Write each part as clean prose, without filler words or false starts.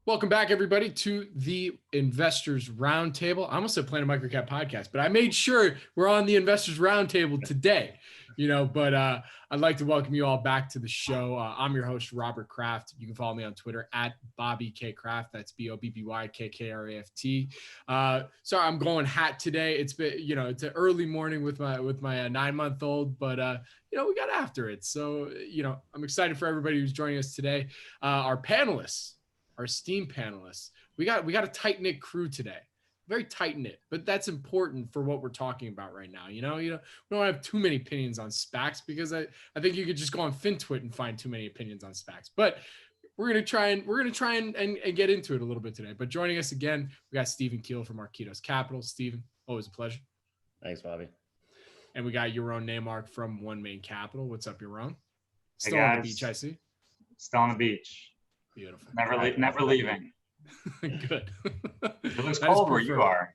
Welcome back, everybody, to the Investors Roundtable. I almost said Planet MicroCap podcast, but I made sure we're on the Investors Roundtable today. I'd like to welcome you all back to the show. I'm your host, Robert Kraft. You can follow me on Twitter at Bobby K Kraft. That's BOBBYKKRAFT. Sorry, I'm going hat today. It's been, it's an early morning with my 9-month-old, but we got after it. So, I'm excited for everybody who's joining us today. Our panelists. Our esteemed panelists. We got a tight-knit crew today. Very tight-knit, but that's important for what we're talking about right now. We don't have too many opinions on SPACs because I think you could just go on FinTwit and find too many opinions on SPACs. But we're gonna try and get into it a little bit today. But joining us again, we got Stephen Kiel from Arquitos Capital. Stephen, always a pleasure. Thanks, Bobby. And we got Yaron Naymark from One Main Capital. What's up, Yaron? Still on the beach, I see. Still on the beach. Beautiful. Never leaving. Good. It looks cold where you are.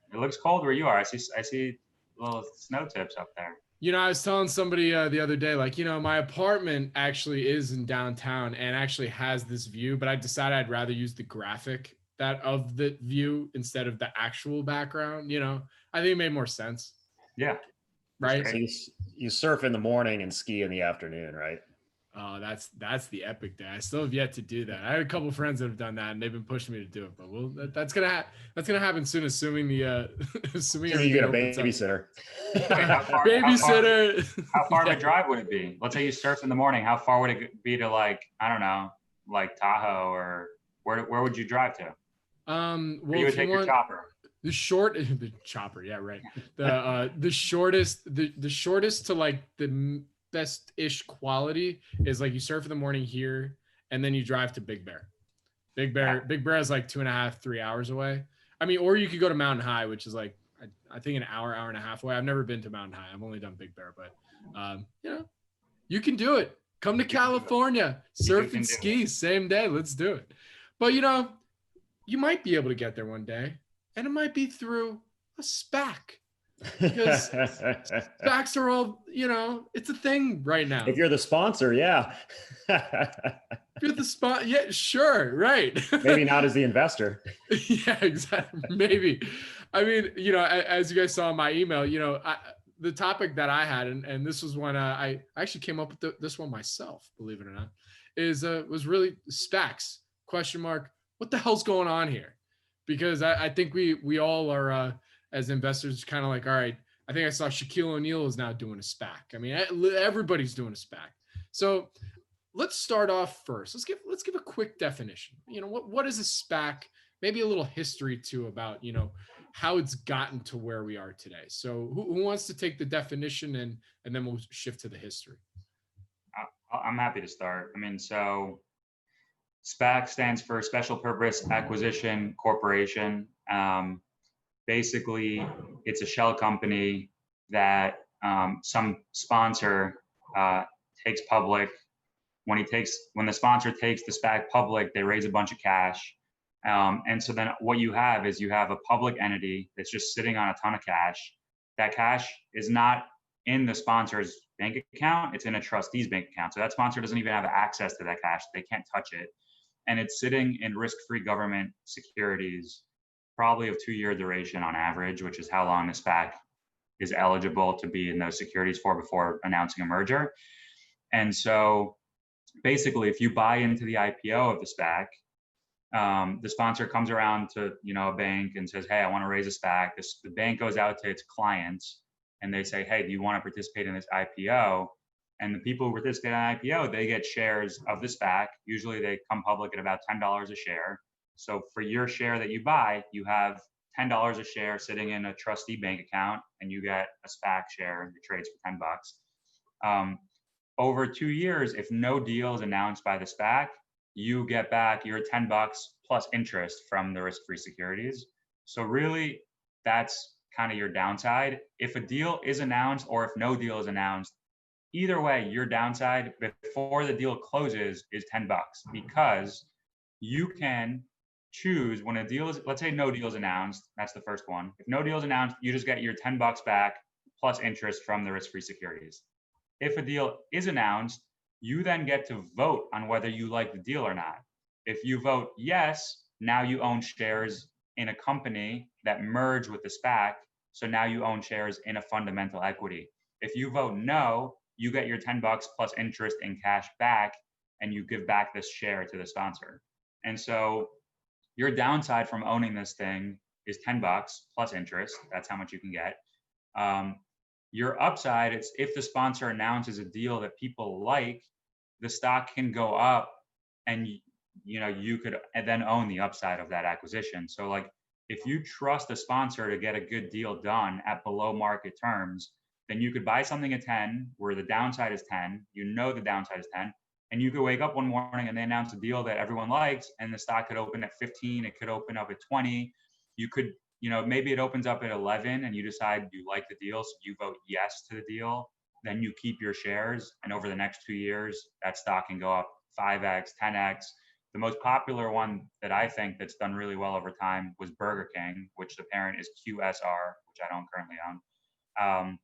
I see little snow tips up there. I was telling somebody the other day, my apartment actually is in downtown and actually has this view, but I decided I'd rather use the graphic of the view instead of the actual background. I think it made more sense. Yeah. Right. So you surf in the morning and ski in the afternoon, right? Oh, that's the epic day. I still have yet to do that. I had a couple of friends that have done that, and they've been pushing me to do it. But that's gonna happen soon, assuming you get a babysitter. Babysitter. How far of a drive would it be? Let's say you surf in the morning. How far would it be to I don't know, like Tahoe, or where would you drive to? Well, you would take your chopper. The chopper, yeah, right. The shortest to like the best-ish quality is like you surf in the morning here and then you drive to Big Bear. Big Bear is like 2.5-3 hours away. I mean, or you could go to Mountain High, which is like I think an hour and a half away. I've never been to Mountain High. I've only done Big Bear, but you can do it. Come to California, surf and ski same day. Let's do it. But you might be able to get there one day, and it might be through a SPAC. Because SPACs are all, it's a thing right now. If you're the sponsor, yeah. If you're the sponsor, yeah, sure, right. Maybe not as the investor. Yeah, exactly. Maybe. I mean, as you guys saw in my email, the topic that I had, and this was one I actually came up with this one myself, believe it or not, was really SPACs, ? What the hell's going on here? Because I think we all are, as investors, kind of like, all right, I think I saw Shaquille O'Neal is now doing a SPAC. I mean, everybody's doing a SPAC. So let's start off first. Let's give a quick definition. What is a SPAC? Maybe a little history too about, how it's gotten to where we are today. So who wants to take the definition and then we'll shift to the history. I'm happy to start. I mean, so SPAC stands for Special Purpose Acquisition Corporation. Basically, it's a shell company that some sponsor takes public. When the sponsor takes the SPAC public, they raise a bunch of cash. And so then what you have is you have a public entity that's just sitting on a ton of cash. That cash is not in the sponsor's bank account, it's in a trustee's bank account. So that sponsor doesn't even have access to that cash. They can't touch it. And it's sitting in risk-free government securities, probably of 2-year duration on average, which is how long the SPAC is eligible to be in those securities before announcing a merger. And so basically, if you buy into the IPO of the SPAC, the sponsor comes around to a bank and says, hey, I want to raise a SPAC. The bank goes out to its clients and they say, hey, do you want to participate in this IPO? And the people who participate in an IPO, they get shares of the SPAC. Usually they come public at about $10 a share. So for your share that you buy, you have $10 a share sitting in a trustee bank account, and you get a SPAC share that trades for $10. Over 2 years, if no deal is announced by the SPAC, you get back your $10 plus interest from the risk-free securities. So really, that's kind of your downside. If a deal is announced or if no deal is announced, either way, your downside before the deal closes is $10 because you can choose when a deal is, let's say no deal is announced, that's the first one. If no deal is announced, you just get your $10 back plus interest from the risk-free securities. If a deal is announced, you then get to vote on whether you like the deal or not. If you vote yes, now you own shares in a company that merged with the SPAC. So now you own shares in a fundamental equity. If you vote no, you get your $10 plus interest in cash back, and you give back this share to the sponsor. And so your downside from owning this thing is $10 plus interest. That's how much you can get. Your upside is if the sponsor announces a deal that people like, the stock can go up, and you could then own the upside of that acquisition. So like, if you trust a sponsor to get a good deal done at below market terms, then you could buy something at 10 where the downside is 10, the downside is 10, and you could wake up one morning and they announce a deal that everyone likes, and the stock could open at 15, it could open up at 20. You could, maybe it opens up at 11 and you decide you like the deal, so you vote yes to the deal, then you keep your shares, and over the next 2 years, that stock can go up 5x, 10x. The most popular one that I think that's done really well over time was Burger King, which the parent is QSR, which I don't currently own.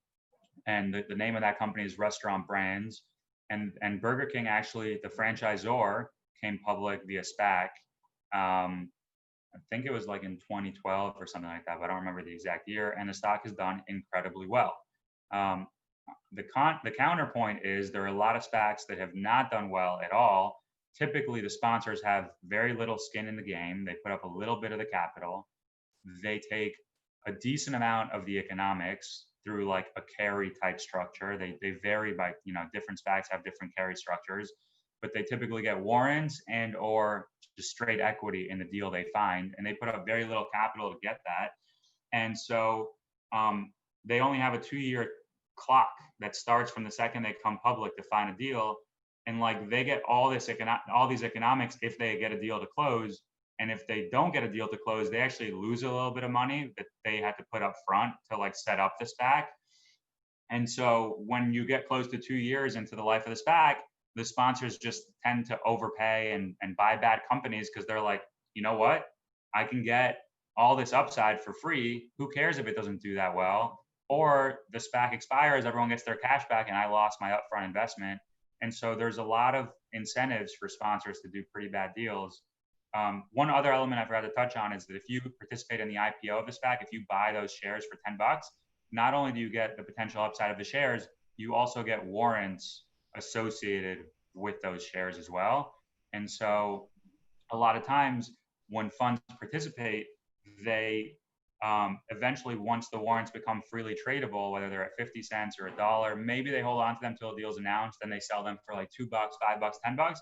And the name of that company is Restaurant Brands. And Burger King, actually, the franchisor, came public via SPAC. I think it was like in 2012 or something like that, but I don't remember the exact year. And the stock has done incredibly well. The counterpoint is there are a lot of SPACs that have not done well at all. Typically, the sponsors have very little skin in the game. They put up a little bit of the capital. They take a decent amount of the economics through like a carry type structure. They vary by, different SPACs have different carry structures, but they typically get warrants and or just straight equity in the deal they find, and they put up very little capital to get that. And so they only have a 2-year clock that starts from the second they come public to find a deal. And like, they get all these economics if they get a deal to close. And if they don't get a deal to close, they actually lose a little bit of money that they had to put up front to like set up the SPAC. And so when you get close to 2 years into the life of the SPAC, the sponsors just tend to overpay and buy bad companies, because they're like, you know what? I can get all this upside for free. Who cares if it doesn't do that well? Or the SPAC expires, everyone gets their cash back, and I lost my upfront investment. And so there's a lot of incentives for sponsors to do pretty bad deals. One other element I forgot to touch on is that if you participate in the IPO of the SPAC, if you buy those shares for $10, not only do you get the potential upside of the shares, you also get warrants associated with those shares as well. And so a lot of times when funds participate, they eventually, once the warrants become freely tradable, whether they're at 50 cents or $1, maybe they hold on to them till the deal's announced, then they sell them for like $2, $5, $10,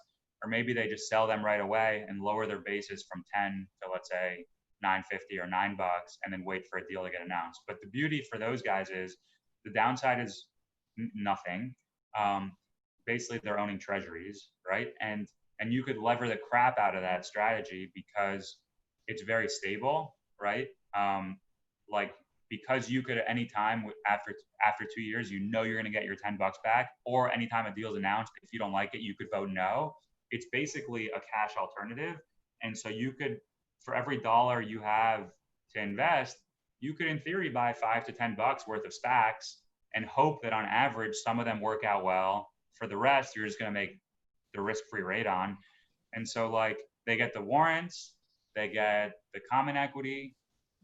or maybe they just sell them right away and lower their basis from 10 to, let's say, $9.50 or $9, and then wait for a deal to get announced. But the beauty for those guys is the downside is nothing. Basically, they're owning treasuries, right? And you could lever the crap out of that strategy because it's very stable, right? Because you could at any time after 2 years, you're going to get your $10 back, or anytime a deal's announced, if you don't like it, you could vote no. It's basically a cash alternative. And so you could, for every dollar you have to invest, you could in theory buy $5 to $10 worth of SPACs and hope that on average, some of them work out well. For the rest, you're just going to make the risk-free rate on. And so like, they get the warrants, they get the common equity,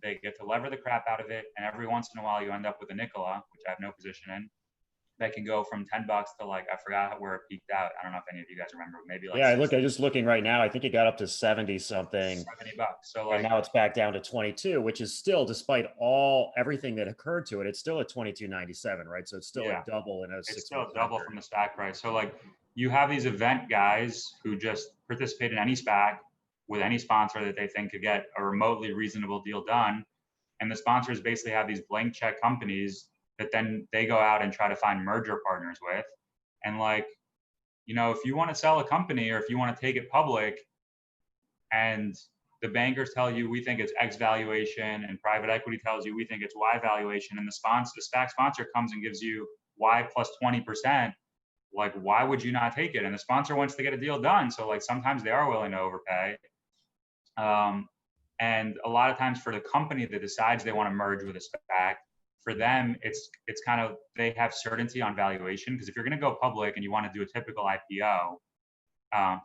they get to lever the crap out of it. And every once in a while you end up with a Nikola, which I have no position in, that can go from $10 to like, I forgot where it peaked out. I don't know if any of you guys remember, maybe like, yeah, I'm just looking right now. I think it got up to 70 something. $70. So like, and now it's back down to 22, which is still, despite everything that occurred to it, it's still at 22.97, right? So it's still a double in a 6 month. It's still a double from the SPAC price. So like, you have these event guys who just participate in any SPAC with any sponsor that they think could get a remotely reasonable deal done. And the sponsors basically have these blank check companies that then they go out and try to find merger partners with. And like, if you want to sell a company or if you want to take it public and the bankers tell you we think it's X valuation and private equity tells you we think it's Y valuation, and the SPAC sponsor comes and gives you Y plus 20%, like, why would you not take it? And the sponsor wants to get a deal done. So like, sometimes they are willing to overpay. And a lot of times for the company that decides they want to merge with a SPAC, for them, it's kind of, they have certainty on valuation. Because if you're going to go public and you want to do a typical IPO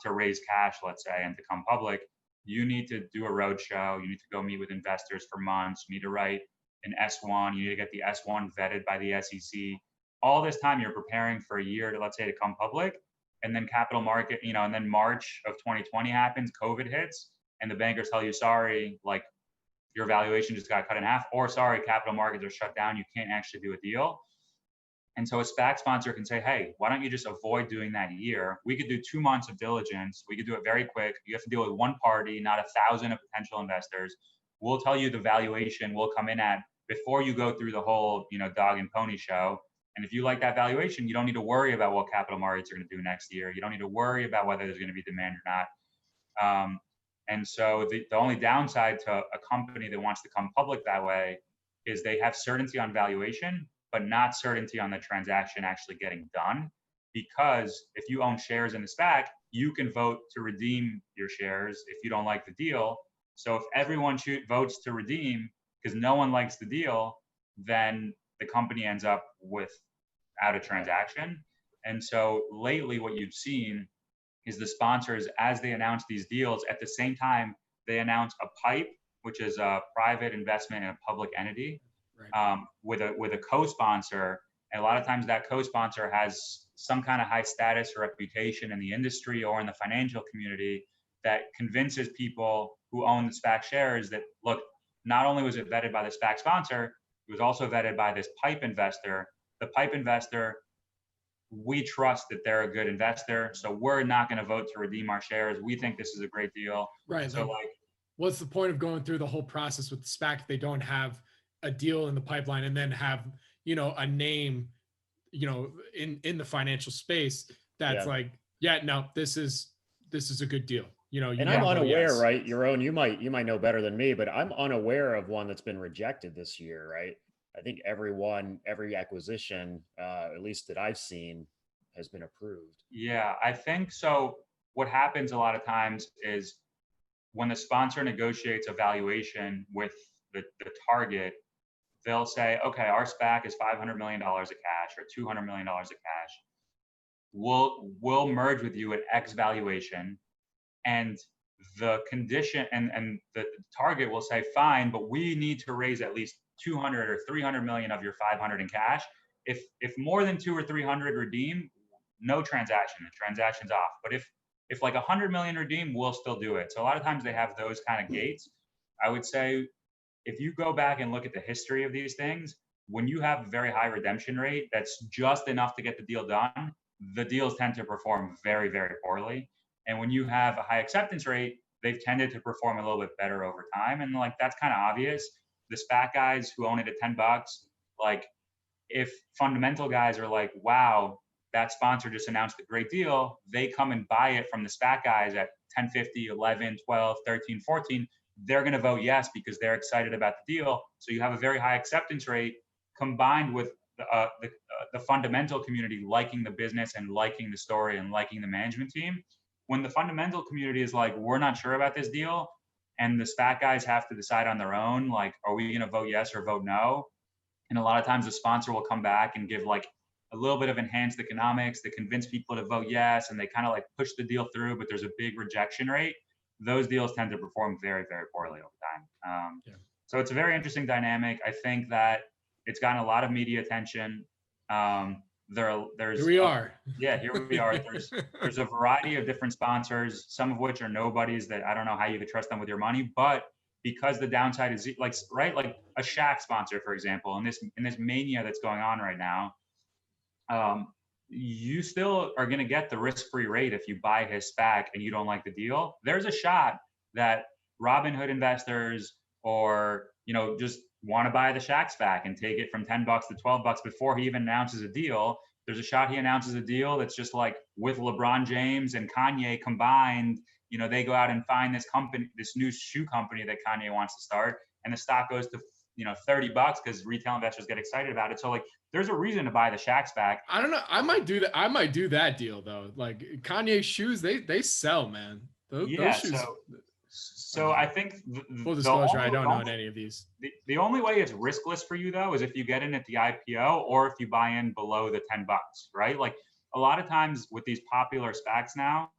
to raise cash, let's say, and to come public, you need to do a roadshow. You need to go meet with investors for months. You need to write an S1. You need to get the S1 vetted by the SEC. All this time you're preparing for a year to, let's say, to come public. And then capital market, and then March of 2020 happens, COVID hits, and the bankers tell you, sorry, like your valuation just got cut in half, or sorry, capital markets are shut down. You can't actually do a deal. And so a SPAC sponsor can say, hey, why don't you just avoid doing that year? We could do 2 months of diligence. We could do it very quick. You have to deal with one party, not 1,000 of potential investors. We'll tell you the valuation will come in at before you go through the whole, dog and pony show. And if you like that valuation, you don't need to worry about what capital markets are going to do next year. You don't need to worry about whether there's going to be demand or not. And so the only downside to a company that wants to come public that way is they have certainty on valuation, but not certainty on the transaction actually getting done. Because if you own shares in the SPAC, you can vote to redeem your shares if you don't like the deal. So if everyone votes to redeem because no one likes the deal, then the company ends up without a transaction. And so lately what you've seen is the sponsors, as they announce these deals, at the same time, they announce a PIPE, which is a private investment in a public entity, right, with a co-sponsor. And a lot of times that co-sponsor has some kind of high status or reputation in the industry or in the financial community that convinces people who own the SPAC shares that, look, not only was it vetted by the SPAC sponsor, it was also vetted by this PIPE investor. The PIPE investor, we trust that they're a good investor, so we're not going to vote to redeem our shares. We think this is a great deal. Right. So what's the point of going through the whole process with the SPAC if they don't have a deal in the pipeline and then have, a name, in the financial space that's no, this is a good deal. And I'm unaware, right? Yaron, you might know better than me, but I'm unaware of one that's been rejected this year, right? I think every acquisition, at least that I've seen, has been approved. Yeah, I think so. What happens a lot of times is when the sponsor negotiates a valuation with the target, they'll say, okay, our SPAC is $500 million of cash or $200 million of cash. We'll merge with you at X valuation. And the condition and the target will say, fine, but we need to raise at least 200 or 300 million of your 500 in cash. If more than 2 or 300 redeem, no transaction, the transaction's off. But if like 100 million redeem, we'll still do it. So a lot of times they have those kind of gates. I would say if you go back and look at the history of these things, when you have a very high redemption rate, that's just enough to get the deal done, the deals tend to perform very, very poorly. And when you have a high acceptance rate, they've tended to perform a little bit better over time. And that's kind of obvious. The SPAC guys who own it at $10, if fundamental guys are like, wow, that sponsor just announced a great deal, they come and buy it from the SPAC guys at 10.50, 11, 12, 13, 14, they're going to vote yes because they're excited about the deal. So you have a very high acceptance rate combined with the fundamental community liking the business and liking the story and liking the management team. When the fundamental community is like, we're not sure about this deal, and the SPAC guys have to decide on their own, are we going to vote yes or vote no? And a lot of times the sponsor will come back and give a little bit of enhanced economics to convince people to vote yes, and they kind of push the deal through, but there's a big rejection rate. Those deals tend to perform very, very poorly over time. So it's a very interesting dynamic. I think that it's gotten a lot of media attention. There's here we are. Yeah, here we are. There's a variety of different sponsors, some of which are nobodies that I don't know how you could trust them with your money, but because the downside is like a Shaq sponsor, for example, in this mania that's going on right now, you still are going to get the risk-free rate if you buy his SPAC and you don't like the deal. There's a shot that Robinhood investors or just want to buy the Shaq SPAC and take it from $10 to $12 before he even announces a deal. There's a shot he announces a deal that's just with LeBron James and Kanye combined, they go out and find this company, this new shoe company that Kanye wants to start, and the stock goes to $30 because retail investors get excited about it. So there's a reason to buy the Shaq SPAC. I don't know. I might do that. I might do that deal though. Kanye's shoes, they sell, man. Those shoes. So I think full disclosure, I don't own any of these. The only way it's riskless for you though is if you get in at the IPO or if you buy in below the $10, right? A lot of times with these popular SPACs now,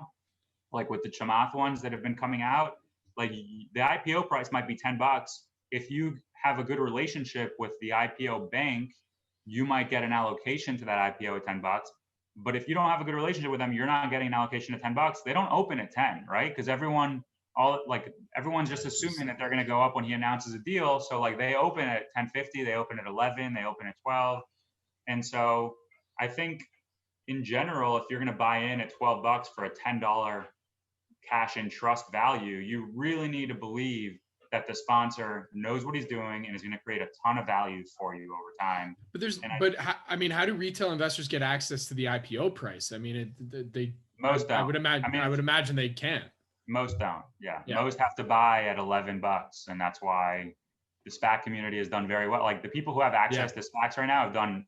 with the Chamath ones that have been coming out, like the IPO price might be $10. If you have a good relationship with the IPO bank, you might get an allocation to that IPO at $10. But if you don't have a good relationship with them, you're not getting an allocation of $10. They don't open at 10, right? Because everyone's just assuming that they're going to go up when he announces a deal. So like they open at 10.50, they open at 11, they open at 12. And so I think in general, if you're going to buy in at $12 for a $10 cash in trust value, you really need to believe that the sponsor knows what he's doing and is going to create a ton of value for you over time. But how do retail investors get access to the IPO price? I mean, most don't. I would imagine they can. Most don't. Yeah. Most have to buy at $11, and that's why the SPAC community has done very well. Like the people who have access to SPACs right now have done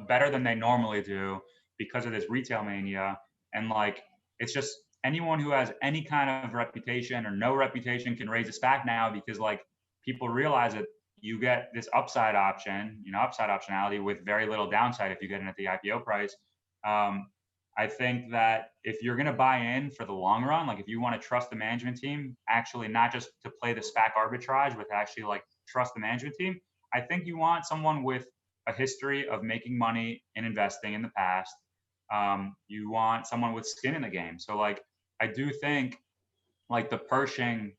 better than they normally do because of this retail mania. And like it's just anyone who has any kind of reputation or no reputation can raise a SPAC now, because like people realize that you get this upside optionality with very little downside if you get in at the IPO price. I think that if you're going to buy in for the long run, like if you want to trust the management team, actually not just to play the SPAC arbitrage, but actually like trust the management team, I think you want someone with a history of making money and investing in the past. You want someone with skin in the game. So like, I do think like the Pershing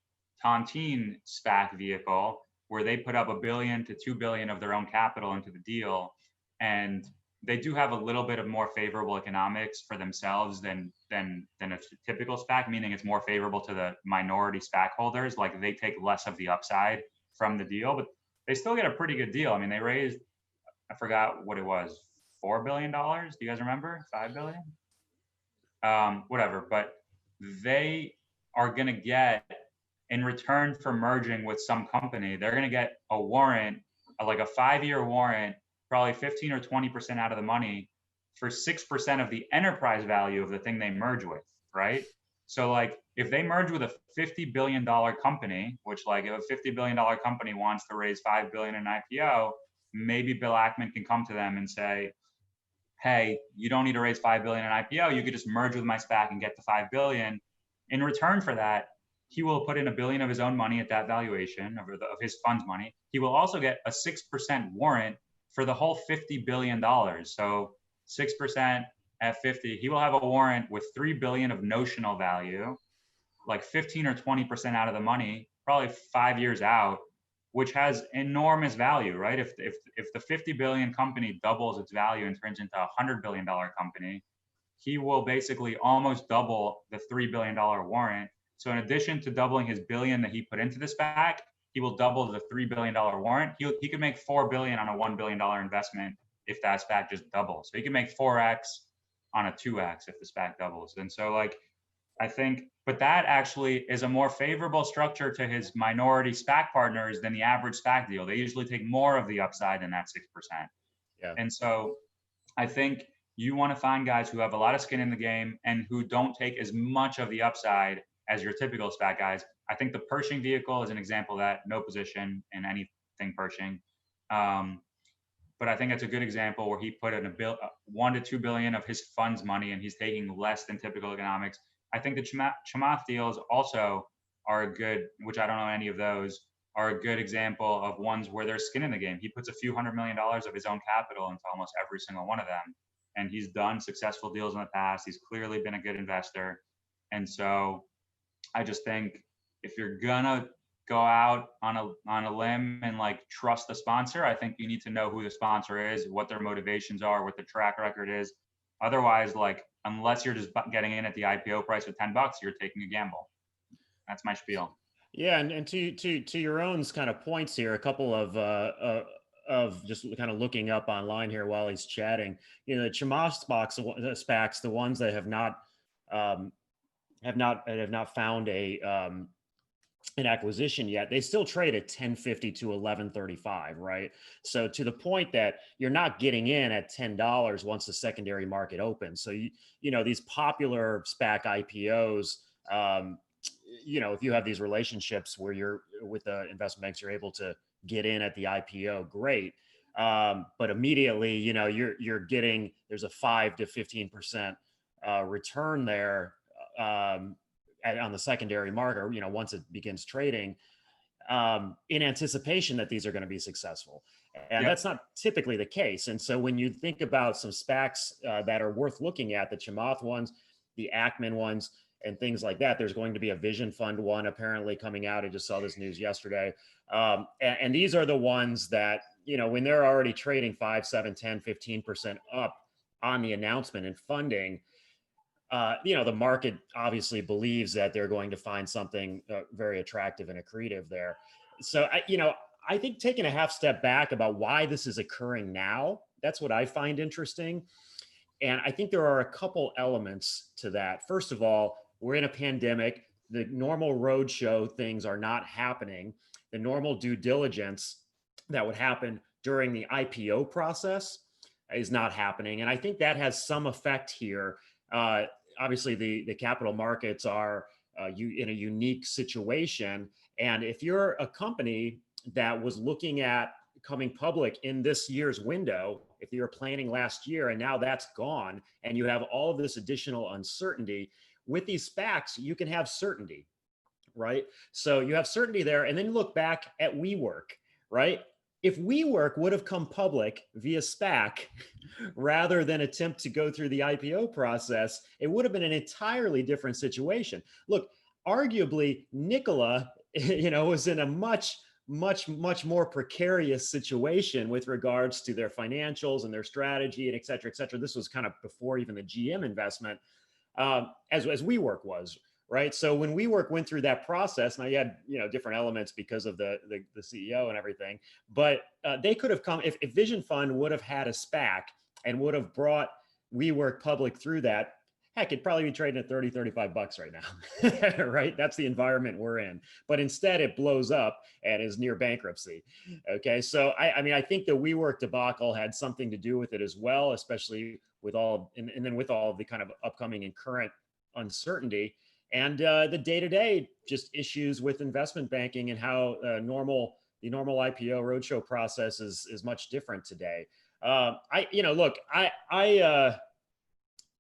Tontine SPAC vehicle, where they put up $1 billion to $2 billion of their own capital into the deal, and they do have a little bit of more favorable economics for themselves than a typical SPAC, meaning it's more favorable to the minority SPAC holders. Like they take less of the upside from the deal, but they still get a pretty good deal. I mean, they raised, I forgot what it was, $4 billion. Do you guys remember? 5 billion? Whatever, but they are going to get, in return for merging with some company, they're going to get a warrant, like a 5-year warrant, probably 15 or 20% out of the money for 6% of the enterprise value of the thing they merge with, right? So like if they merge with a $50 billion company, which like if a $50 billion company wants to raise $5 billion in IPO, maybe Bill Ackman can come to them and say, hey, you don't need to raise $5 billion in IPO. You could just merge with my SPAC and get the $5 billion. In return for that, he will put in $1 billion of his own money at that valuation of his fund's money. He will also get a 6% warrant for the whole $50 billion. So 6% at 50, he will have a warrant with $3 billion of notional value, like 15 or 20% out of the money, probably 5 years out, which has enormous value, right? If the 50 billion company doubles its value and turns into a $100 billion company, he will basically almost double the $3 billion warrant. So in addition to doubling his billion that he put into the SPAC, he will double the $3 billion warrant. He could make $4 billion on a $1 billion investment if that SPAC just doubles. So he can make 4x on a 2x if the SPAC doubles. And so like, I think, but that actually is a more favorable structure to his minority SPAC partners than the average SPAC deal. They usually take more of the upside than that 6%. Yeah. And so I think you want to find guys who have a lot of skin in the game and who don't take as much of the upside as your typical SPAC guys. I think the Pershing vehicle is an example of that, no position in anything Pershing. But I think it's a good example where he put in $1 to $2 billion of his fund's money and he's taking less than typical economics. I think the Chamath deals also are a good, which I don't know any of those, are a good example of ones where there's skin in the game. He puts a few $100 million of his own capital into almost every single one of them. And he's done successful deals in the past. He's clearly been a good investor. And so I just think if you're gonna go out on a limb and like trust the sponsor, I think you need to know who the sponsor is, what their motivations are, what their track record is. Otherwise, like, unless you're just getting in at the IPO price of $10, you're taking a gamble. That's my spiel. Yeah, and to Yaron's kind of points here, a couple of just kind of looking up online here while he's chatting. You know, the Chamath SPACs, the ones that have not found an acquisition yet, they still trade at 10.50 to 11.35, right? So to the point that you're not getting in at $10 once the secondary market opens. So you know these popular SPAC IPOs, you know, if you have these relationships where you're with the investment banks, you're able to get in at the IPO, great. But immediately, you know, you're getting, there's a 5 to 15% return there on the secondary market, or, once it begins trading, in anticipation that these are going to be successful. And that's not typically the case. And so when you think about some SPACs that are worth looking at, the Chamath ones, the Ackman ones, and things like that, there's going to be a Vision Fund one apparently coming out. I just saw this news yesterday. And these are the ones that, when they're already trading 5, 7, 10, 15% up on the announcement and funding, the market obviously believes that they're going to find something very attractive and accretive there. So, I think taking a half step back about why this is occurring now, that's what I find interesting. And I think there are a couple elements to that. First of all, we're in a pandemic. The normal roadshow things are not happening. The normal due diligence that would happen during the IPO process is not happening. And I think that has some effect here. Obviously, the capital markets are in a unique situation. And if you're a company that was looking at coming public in this year's window, if you were planning last year and now that's gone, and you have all of this additional uncertainty, with these SPACs, you can have certainty, right? So you have certainty there. And then look back at WeWork, right? If WeWork would have come public via SPAC rather than attempt to go through the IPO process, it would have been an entirely different situation. Look, arguably, Nikola, was in a much more precarious situation with regards to their financials and their strategy and et cetera, et cetera. This was kind of before even the GM investment, as WeWork was. Right. So when WeWork went through that process, now you had, different elements because of the CEO and everything, but they could have come, if Vision Fund would have had a SPAC and would have brought WeWork public through that, heck, it'd probably be trading at $30, $35 right now. Right. That's the environment we're in. But instead it blows up and is near bankruptcy. Okay. So I think the WeWork debacle had something to do with it as well, especially with all, and then with all the kind of upcoming and current uncertainty. And the day-to-day just issues with investment banking and how the normal IPO roadshow process is much different today.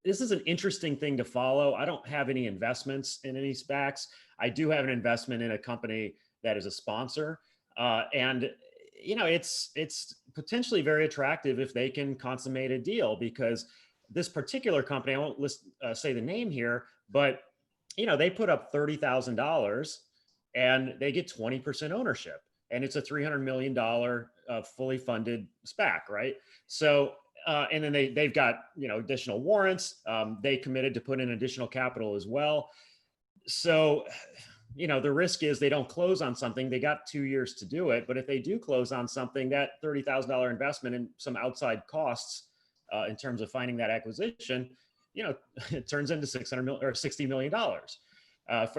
This is an interesting thing to follow. I don't have any investments in any SPACs. I do have an investment in a company that is a sponsor, and it's potentially very attractive if they can consummate a deal, because this particular company, I won't say the name here, but they put up $30,000 and they get 20% ownership, and it's a $300 million fully funded SPAC, right? So, and then they've got, additional warrants. They committed to put in additional capital as well. So, the risk is they don't close on something. They got 2 years to do it. But if they do close on something, that $30,000 investment and some outside costs in terms of finding that acquisition, it turns into $600 million or $60 million.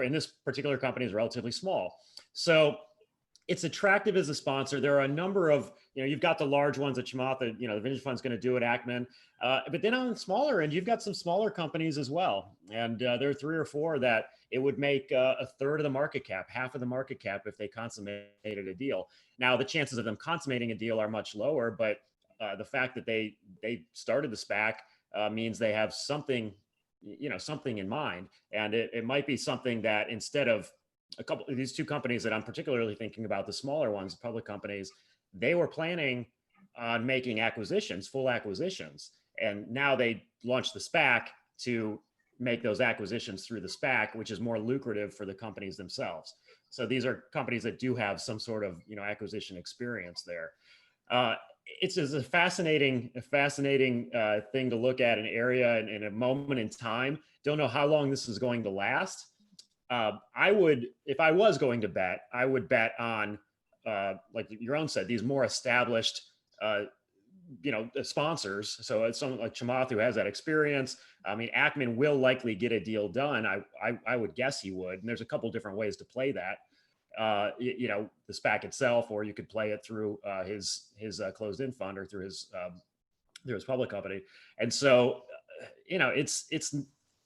In this particular company is relatively small. So it's attractive as a sponsor. There are a number of, you've got the large ones at Chamath, the Vision Fund's going to do at Ackman. But then on the smaller end, you've got some smaller companies as well. And there are 3 or 4 that it would make a third of the market cap, half of the market cap if they consummated a deal. Now, the chances of them consummating a deal are much lower, but the fact that they started the SPAC means they have something, something in mind. And it might be something that instead of a couple of these 2 companies that I'm particularly thinking about, the smaller ones, public companies, they were planning on making acquisitions, full acquisitions. And now they launched the SPAC to make those acquisitions through the SPAC, which is more lucrative for the companies themselves. So these are companies that do have some sort of, acquisition experience there. It's a fascinating thing to look at, an area and a moment in time. Don't know how long this is going to last. If I was going to bet, I would bet on, like Yaron said, these more established, sponsors. So it's someone like Chamath who has that experience. I mean, Ackman will likely get a deal done. I would guess he would. And there's a couple different ways to play that. The SPAC itself, or you could play it through his closed-end fund or through his public company. And so, it's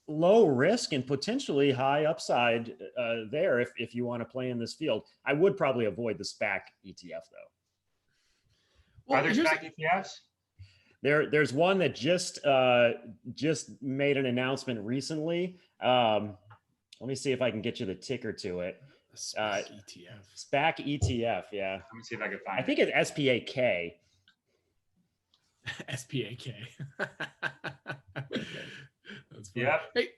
low risk and potentially high upside there if you want to play in this field. I would probably avoid the SPAC ETF though. Well, are there SPAC ETFs? There's one that just made an announcement recently. Let me see if I can get you the ticker to it. SPAC ETF. SPAC ETF, yeah. Let me see if I can find I think it's SPAK. SPAK. That's funny. Yep. Hey.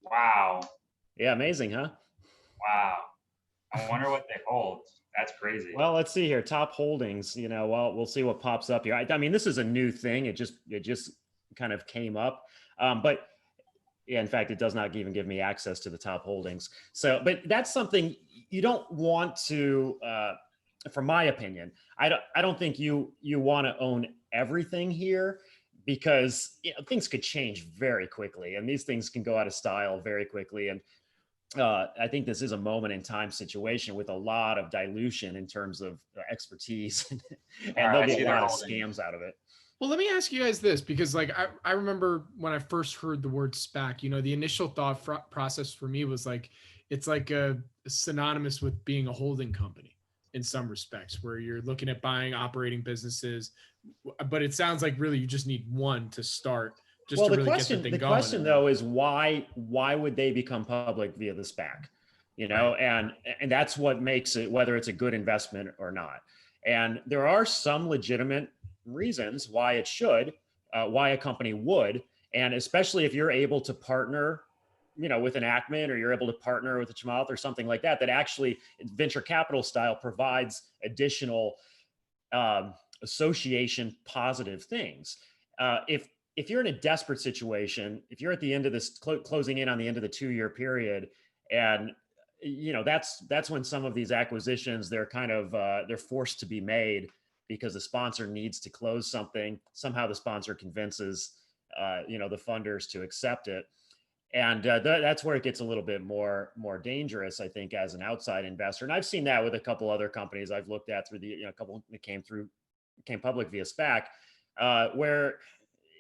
Wow. Yeah, amazing, huh? Wow. I wonder what they hold. That's crazy. Well, let's see here. Top holdings, well, we'll see what pops up here. I mean, this is a new thing. It just kind of came up. But yeah, in fact, it does not even give me access to the top holdings. So, but that's something you don't want to, from my opinion, I don't think you want to own everything here, because things could change very quickly, and these things can go out of style very quickly. And I think this is a moment in time situation with a lot of dilution in terms of expertise, and there'll be a lot of scams out of it. Well, let me ask you guys this, because like I remember when I first heard the word SPAC, the initial thought process for me was like, it's like a synonymous with being a holding company in some respects, where you're looking at buying operating businesses, but it sounds like really you just need one to start. Just to really get the thing going. The question though is why would they become public via the SPAC? Right. And that's what makes it, whether it's a good investment or not. And there are some legitimate reasons why it should, why a company would, and especially if you're able to partner, with an Ackman, or you're able to partner with a Chamath or something like that, that actually venture capital style provides additional association positive things. If you're in a desperate situation, if you're at the end of this, closing in on the end of the 2-year period, and that's when some of these acquisitions, they're kind of they're forced to be made because the sponsor needs to close something. Somehow the sponsor convinces the funders to accept it, and that's where it gets a little bit more dangerous, I think, as an outside investor. And I've seen that with a couple other companies I've looked at through the a couple that came public via SPAC, where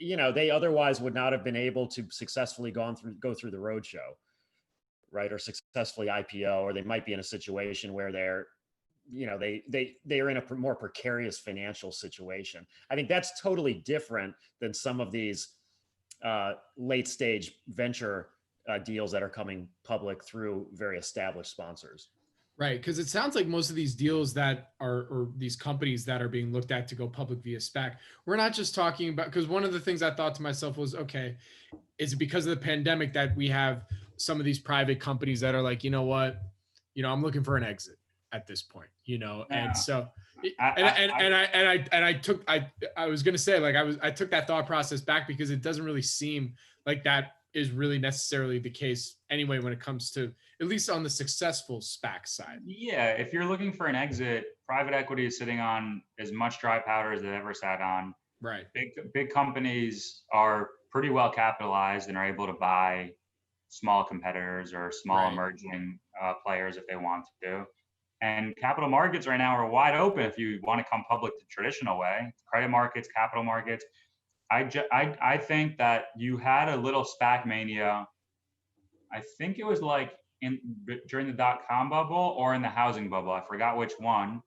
they otherwise would not have been able to successfully go through the roadshow, right, or successfully IPO, or they might be in a situation where they're in a more precarious financial situation. I think that's totally different than some of these late stage venture deals that are coming public through very established sponsors. Right, because it sounds like most of these deals that are, or these companies that are being looked at to go public via SPAC, we're not just talking about, because one of the things I thought to myself was, okay, is it because of the pandemic that we have some of these private companies that are like, you know what, I'm looking for an exit at this point, and so, I was going to say, like, I took that thought process back, because it doesn't really seem like that is really necessarily the case anyway, when it comes to, at least on the successful SPAC side. Yeah, if you're looking for an exit, private equity is sitting on as much dry powder as they've ever sat on. Right. Big companies are pretty well capitalized and are able to buy small competitors or small emerging players if they want to. And capital markets right now are wide open if you want to come public the traditional way. Credit markets, capital markets. I think that you had a little SPAC mania. I think it was like during the .com bubble or in the housing bubble. I forgot which one.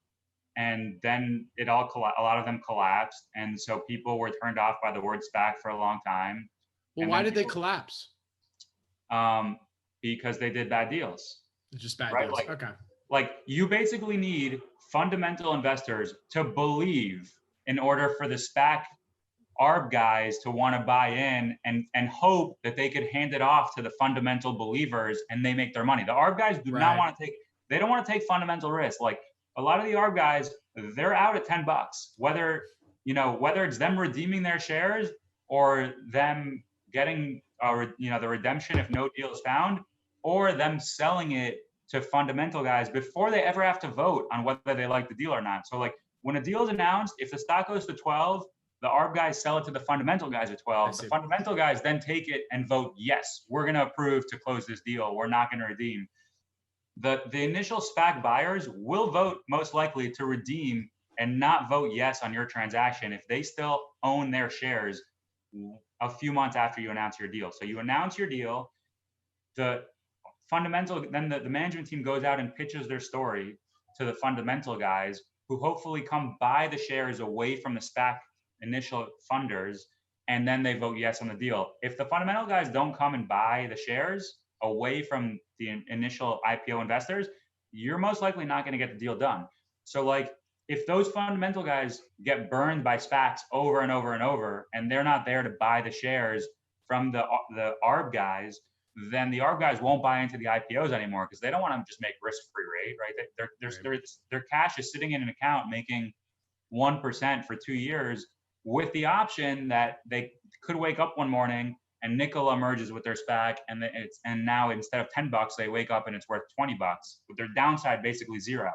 And then a lot of them collapsed. And so people were turned off by the word SPAC for a long time. Well, why did they collapse? Because they did bad deals. Just bad deals. Okay. Like, you basically need fundamental investors to believe in order for the SPAC ARB guys to want to buy in and hope that they could hand it off to the fundamental believers and they make their money. The ARB guys do not want to they don't want to take fundamental risk. Like, a lot of the ARB guys, they're out at $10, whether it's them redeeming their shares or them getting the redemption if no deal is found, or them selling it to fundamental guys before they ever have to vote on whether they like the deal or not. So, like, when a deal is announced, if the stock goes to 12, the ARB guys sell it to the fundamental guys at 12. The fundamental guys then take it and vote, yes, we're going to approve to close this deal. We're not going to redeem. The initial SPAC buyers will vote most likely to redeem and not vote yes on your transaction if they still own their shares a few months after you announce your deal. So you announce your deal, the management team goes out and pitches their story to the fundamental guys, who hopefully come buy the shares away from the SPAC initial funders, and then they vote yes on the deal. If the fundamental guys don't come and buy the shares away from the initial IPO investors, you're most likely not going to get the deal done. So like, if those fundamental guys get burned by SPACs over and over and over, and they're not there to buy the shares from the ARB guys, then the ARB guys won't buy into the IPOs anymore because they don't want to just make risk-free rate, right? Their cash is sitting in an account making 1% for 2 years with the option that they could wake up one morning and Nikola merges with their SPAC, and now instead of $10, they wake up and it's worth $20, with their downside basically zero.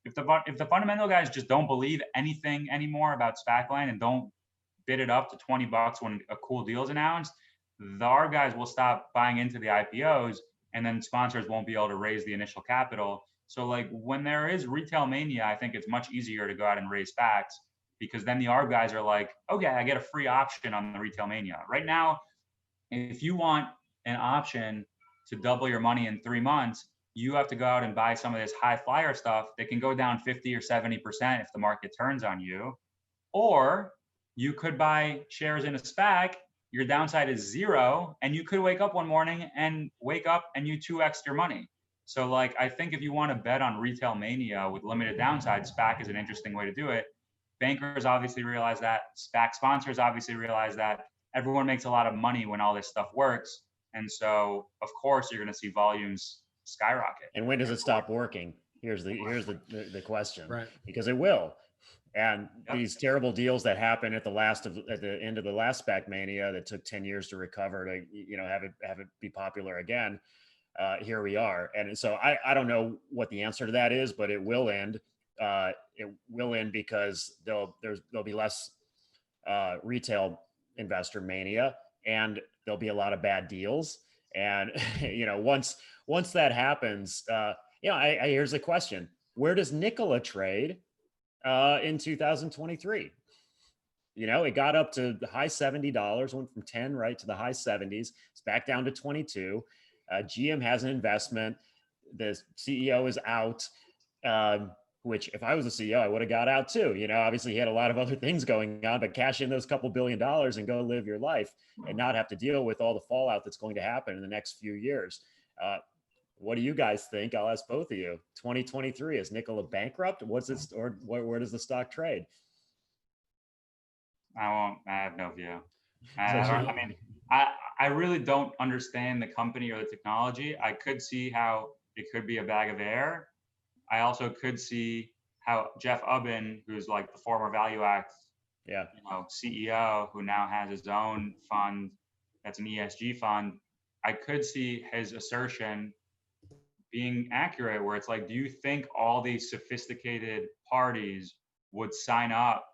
If the fundamental guys just don't believe anything anymore about SPAC land and don't bid it up to $20 when a cool deal is announced, the ARB guys will stop buying into the IPOs, and then sponsors won't be able to raise the initial capital. So like when there is retail mania, I think it's much easier to go out and raise SPACs, because then the ARB guys are like, okay, I get a free option on the retail mania. Right now, if you want an option to double your money in 3 months, you have to go out and buy some of this high flyer stuff that can go down 50 or 70% if the market turns on you. Or you could buy shares in a SPAC, your downside is zero, and you could wake up one morning and you 2x your money. So like, I think if you want to bet on retail mania with limited downside, SPAC is an interesting way to do it. Bankers obviously realize that. SPAC sponsors obviously realize that. Everyone makes a lot of money when all this stuff works. And so of course you're going to see volumes skyrocket. And when does it stop working? Here's the question. Right. Because it will. And these terrible deals that happened at the end of the last SPAC mania that took 10 years to recover to, have it be popular again. Here we are. And so I don't know what the answer to that is, but it will end. It will end because there'll be less retail investor mania, and there'll be a lot of bad deals. And once that happens, here's the question: where does Nikola trade in 2023? It got up to the high $70, went from 10 right to the high 70s. It's back down to 22. GM has an investment. The CEO is out. Which if I was the CEO, I would have got out too. Obviously he had a lot of other things going on, but cash in those couple $2 billion and go live your life and not have to deal with all the fallout that's going to happen in the next few years. What do you guys think? I'll ask both of you. 2023, is Nikola bankrupt? Where does the stock trade? I have no view. I really don't understand the company or the technology. I could see how it could be a bag of air. I also could see how Jeff Ubben, who's like the former Value Act CEO, who now has his own fund that's an ESG fund, I could see his assertion being accurate, where it's like, do you think all these sophisticated parties would sign up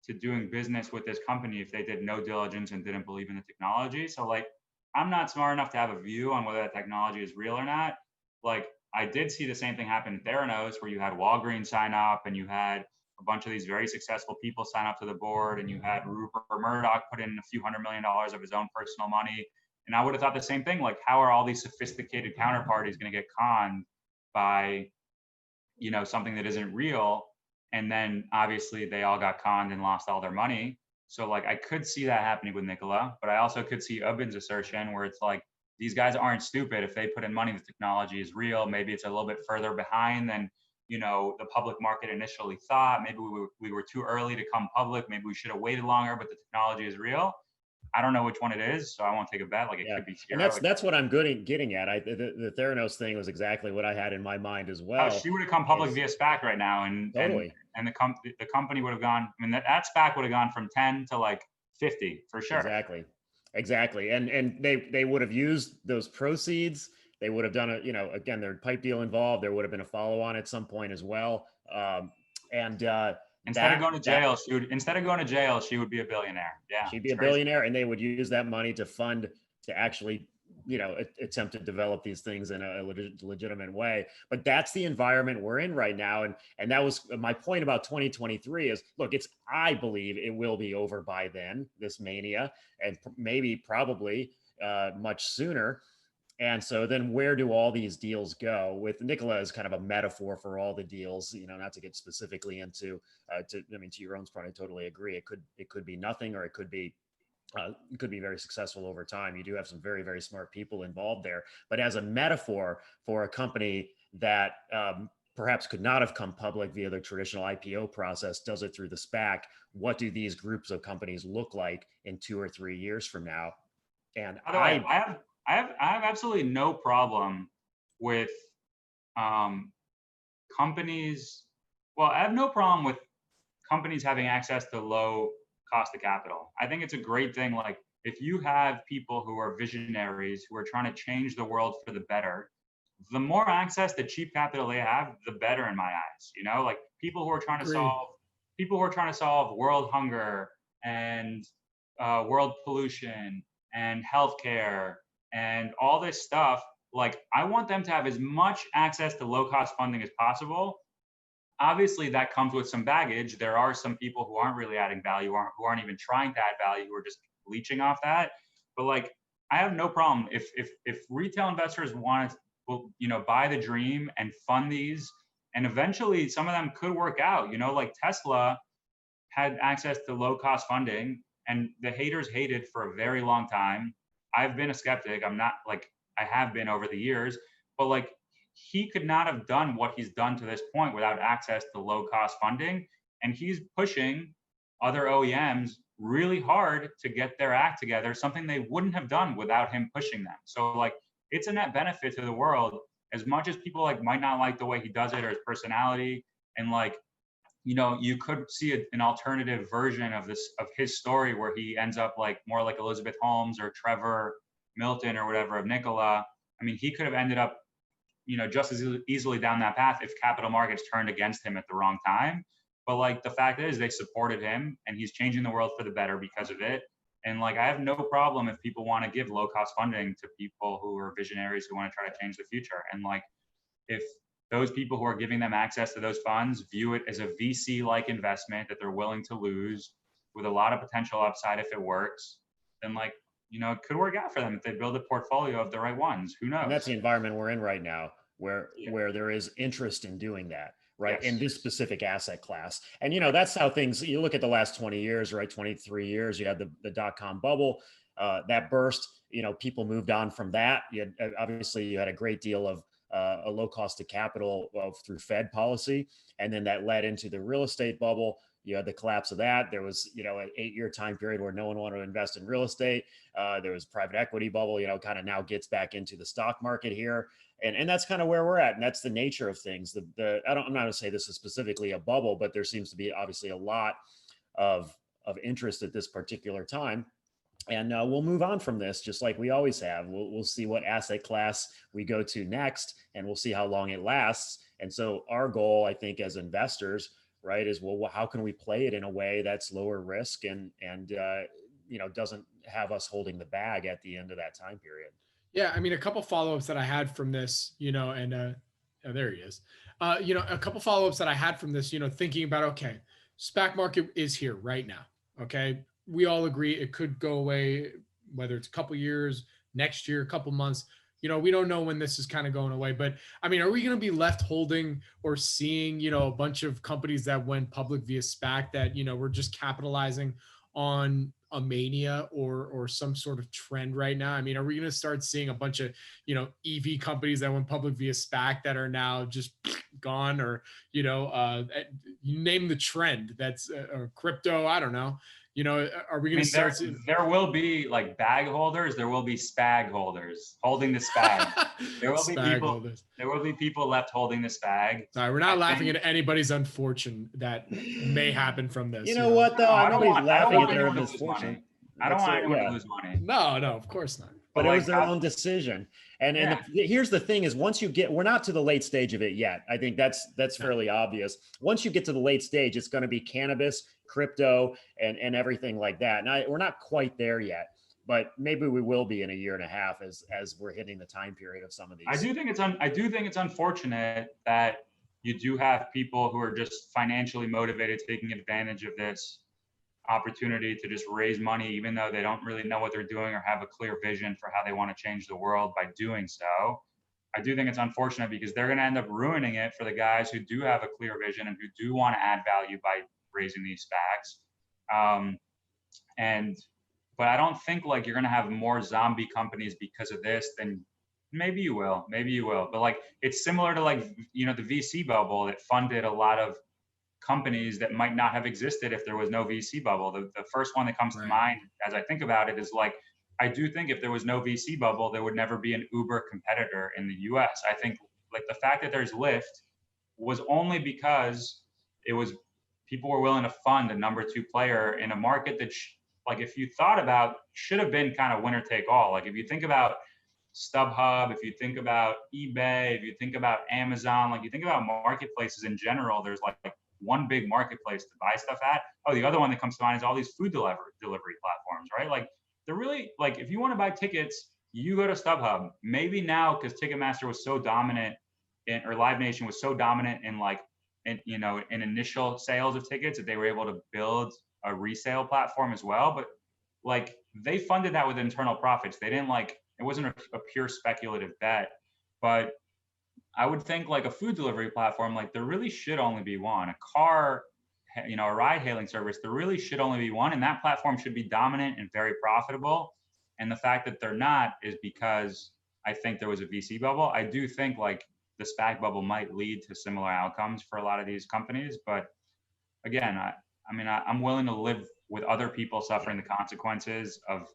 to doing business with this company if they did no diligence and didn't believe in the technology? So like, I'm not smart enough to have a view on whether that technology is real or not. Like, I did see the same thing happen in Theranos, where you had Walgreens sign up and you had a bunch of these very successful people sign up to the board, and you had Rupert Murdoch put in a few $100 million of his own personal money. And I would have thought the same thing, like, how are all these sophisticated counterparties going to get conned by, something that isn't real? And then obviously they all got conned and lost all their money. So like, I could see that happening with Nikola, but I also could see Ubben's assertion where it's like, these guys aren't stupid. If they put in money, the technology is real. Maybe it's a little bit further behind than, the public market initially thought. Maybe we were too early to come public. Maybe we should have waited longer, but the technology is real. I don't know which one it is, so I won't take a bet. Like, it could be zero. And that's what I'm getting at. The Theranos thing was exactly what I had in my mind as well. She would have come public via SPAC right now, and totally. And the company would have gone. I mean, that SPAC would have gone from 10 to like 50 for sure. Exactly. And they would have used those proceeds. They would have done again, their pipe deal involved. There would have been a follow on at some point as well. Instead of going to jail, she would be a billionaire. Yeah. She'd be a billionaire, and they would use that money to actually, attempt to develop these things in a legitimate way. But that's the environment we're in right now. And that was my point about 2023 is, look, I believe it will be over by then, this mania, and probably much sooner. And so then where do all these deals go? With Nikola as kind of a metaphor for all the deals, not to get specifically into, to Yaron's point, I totally agree. It could be nothing, or it could be could be very successful over time. You do have some very, very smart people involved there. But as a metaphor for a company that perhaps could not have come public via the traditional IPO process, does it through the SPAC, what do these groups of companies look like in 2 or 3 years from now? And by the way, I have absolutely no problem with companies. Well, I have no problem with companies having access to low cost of capital. I think it's a great thing. Like, if you have people who are visionaries, who are trying to change the world for the better, the more access to cheap capital they have, the better in my eyes. You know, like people who are trying to solve world hunger and world pollution and healthcare and all this stuff. Like, I want them to have as much access to low cost funding as possible. Obviously, that comes with some baggage. There are some people who aren't really adding value, who aren't even trying to add value, who are just leeching off that. But like, I have no problem if retail investors want to, you know, buy the dream and fund these, and eventually some of them could work out. You know, like Tesla had access to low cost funding, and the haters hated for a very long time. I've been a skeptic. I'm not, like, I have been over the years, but like, he could not have done what he's done to this point without access to low cost funding. And he's pushing other OEMs really hard to get their act together, something they wouldn't have done without him pushing them. So like, it's a net benefit to the world, as much as people like might not like the way he does it or his personality. And like, you know, you could see an alternative version of his story where he ends up like more like Elizabeth Holmes or Trevor Milton or whatever of Nikola. I mean, he could have ended up, you know, just as easily down that path if capital markets turned against him at the wrong time. But like, the fact is, they supported him, and he's changing the world for the better because of it. And like, I have no problem if people want to give low cost funding to people who are visionaries who want to try to change the future. And like, if those people who are giving them access to those funds view it as a VC-like investment that they're willing to lose with a lot of potential upside if it works, then like, you know, it could work out for them if they build a portfolio of the right ones. Who knows? And that's the environment we're in right now, where there is interest in doing that, right? Yes. In this specific asset class. And, you know, that's how things, you look at the last 20 years, right? 23 years, you had the dot-com bubble that burst, you know, people moved on from that. Obviously you had a great deal of a low cost of capital through Fed policy. And then that led into the real estate bubble. You had the collapse of that. There was, you know, an 8-year time period where no one wanted to invest in real estate. There was private equity bubble, you know, kind of now gets back into the stock market here. And that's kind of where we're at. And that's the nature of things. I'm not going to say this is specifically a bubble, but there seems to be obviously a lot of interest at this particular time. And we'll move on from this, just like we always have. We'll see what asset class we go to next, and we'll see how long it lasts. And so our goal, I think, as investors, right, is, well, how can we play it in a way that's lower risk and you know, doesn't have us holding the bag at the end of that time period. Yeah, I mean, a couple follow-ups that I had from this, you know, and oh, there he is. You know, a couple follow-ups that I had from this, you know, thinking about, okay, SPAC market is here right now. Okay, we all agree it could go away, whether it's a couple years, next year, a couple months. You know, we don't know when this is kind of going away, but I mean, are we going to be left holding or seeing, you know, a bunch of companies that went public via SPAC that, you know, we're just capitalizing on a mania or some sort of trend right now? I mean, are we going to start seeing a bunch of, you know, EV companies that went public via SPAC that are now just gone, or, you know, you name the trend that's crypto? I don't know. You know, are we going to start? There will be like bag holders. There will be spag holders holding the spag. There will be people. Holders. There will be people left holding the spag. Sorry, we're not laughing at anybody's unfortune that may happen from this. You know what, though? Nobody's laughing at their misfortune. I don't want anyone to lose money. No, of course not. But it was their own decision. And here's the thing: is once you get, we're not to the late stage of it yet. I think that's fairly obvious. Once you get to the late stage, it's going to be cannabis, crypto, and everything like that. Now we're not quite there yet, but maybe we will be in a year and a half as we're hitting the time period of some of these. I do think it's unfortunate that you do have people who are just financially motivated, taking advantage of this opportunity to just raise money, even though they don't really know what they're doing or have a clear vision for how they want to change the world by doing so. I do think it's unfortunate because they're going to end up ruining it for the guys who do have a clear vision and who do want to add value by raising these SPACs. And but I don't think like you're gonna have more zombie companies because of this than maybe you will, but like it's similar to like, you know, the VC bubble that funded a lot of companies that might not have existed if there was no VC bubble. The first one that comes to mind as I think about it is like, I do think if there was no VC bubble, there would never be an Uber competitor in the US. I think like the fact that there's Lyft was only because it was people were willing to fund a number 2 player in a market that like if you thought about should have been kind of winner take all. Like if you think about StubHub, if you think about eBay, if you think about Amazon, like you think about marketplaces in general, there's like one big marketplace to buy stuff at. Oh, the other one that comes to mind is all these food delivery platforms, right? Like they're really like if you want to buy tickets, you go to StubHub. Maybe now because Ticketmaster was so dominant or Live Nation was so dominant in like in initial sales of tickets that they were able to build a resale platform as well. But like they funded that with internal profits. They didn't like it wasn't a pure speculative bet. But I would think like a food delivery platform, like there really should only be one. A car, a ride hailing service, there really should only be one. And that platform should be dominant and very profitable. And the fact that they're not is because I think there was a VC bubble. I do think like the SPAC bubble might lead to similar outcomes for a lot of these companies. But again, I'm willing to live with other people suffering the consequences of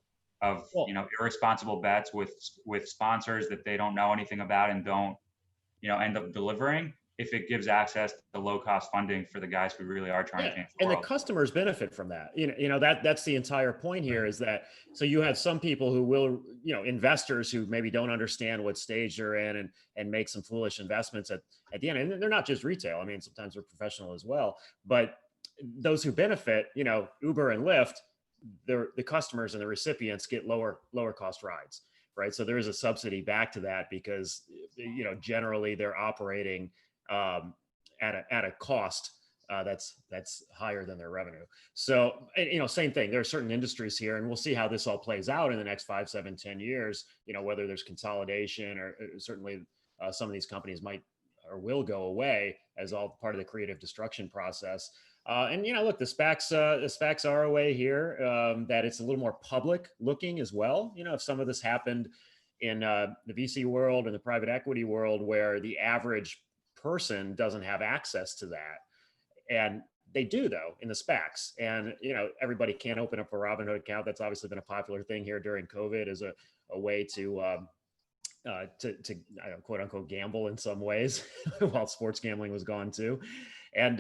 irresponsible bets with sponsors that they don't know anything about and don't end up delivering if it gives access to low cost funding for the guys who really are trying to change the world. And the customers benefit from that. That's the entire point here is that, so you have some people who will, investors who maybe don't understand what stage they're in and make some foolish investments at the end. And they're not just retail. I mean, sometimes they're professional as well, but those who benefit, Uber and Lyft, the customers and the recipients get lower cost rides. Right. So there is a subsidy back to that because, generally they're operating at a cost that's higher than their revenue. So, same thing. There are certain industries here, and we'll see how this all plays out in the next 5, 7, 10 years, whether there's consolidation or certainly some of these companies might or will go away as all part of the creative destruction process. And look, the SPACs are a way here that it's a little more public looking as well. If some of this happened in the VC world and the private equity world, where the average person doesn't have access to that, and they do though in the SPACs, and everybody can't open up a Robinhood account. That's obviously been a popular thing here during COVID as a way to quote unquote gamble in some ways while sports gambling was gone too. And,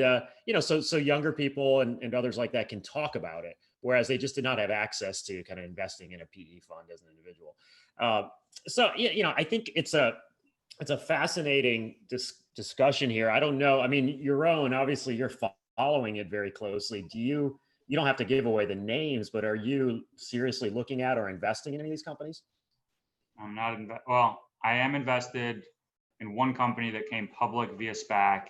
so younger people and others like that can talk about it, whereas they just did not have access to kind of investing in a PE fund as an individual. I think it's a fascinating discussion here. I don't know. I mean, Yaron, obviously you're following it very closely. You don't have to give away the names, but are you seriously looking at or investing in any of these companies? I'm not. I am invested in one company that came public via SPAC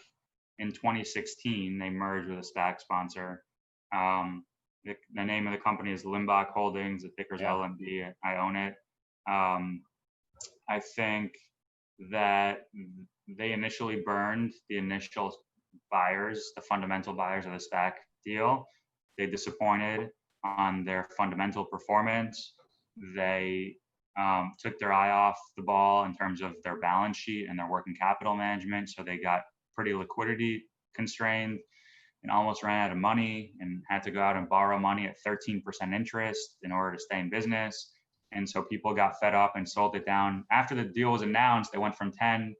in 2016. They merged with a SPAC sponsor. The name of the company is Limbach Holdings. The ticker's LMB. I own it. I think that they initially burned the initial buyers, the fundamental buyers of the SPAC deal. They disappointed on their fundamental performance. They took their eye off the ball in terms of their balance sheet and their working capital management. So they got pretty liquidity constrained and almost ran out of money and had to go out and borrow money at 13% interest in order to stay in business. And so people got fed up and sold it down. After the deal was announced, they went from 10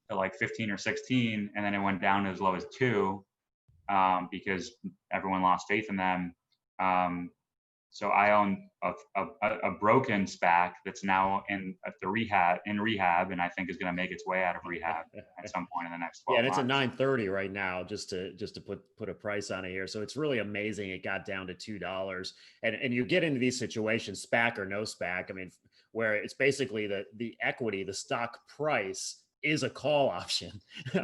to like 15 or 16, and then it went down to as low as 2 because everyone lost faith in them. So I own a broken SPAC that's now in rehab, and I think is going to make its way out of rehab at some point in the next 12 months. Yeah, and it's at $9.30 right now, just to put a price on it here. So it's really amazing. It got down to $2, and you get into these situations, SPAC or no SPAC. I mean, where it's basically the equity, the stock price is a call option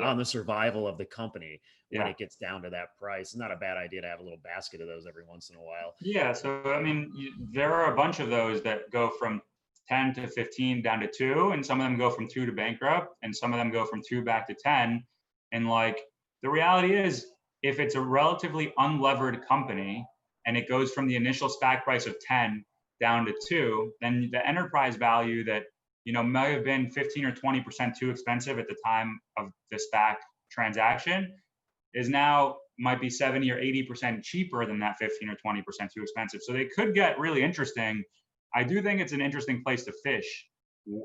on the survival of the company. When it gets down to that price. It's not a bad idea to have a little basket of those every once in a while. Yeah, so I mean, there are a bunch of those that go from 10 to 15 down to 2, and some of them go from 2 to bankrupt, and some of them go from 2 back to 10. And like, the reality is, if it's a relatively unlevered company and it goes from the initial SPAC price of 10 down to 2, then the enterprise value that, may have been 15 or 20% too expensive at the time of the SPAC transaction is now might be 70 or 80% cheaper than that 15 or 20% too expensive. So they could get really interesting. I do think it's an interesting place to fish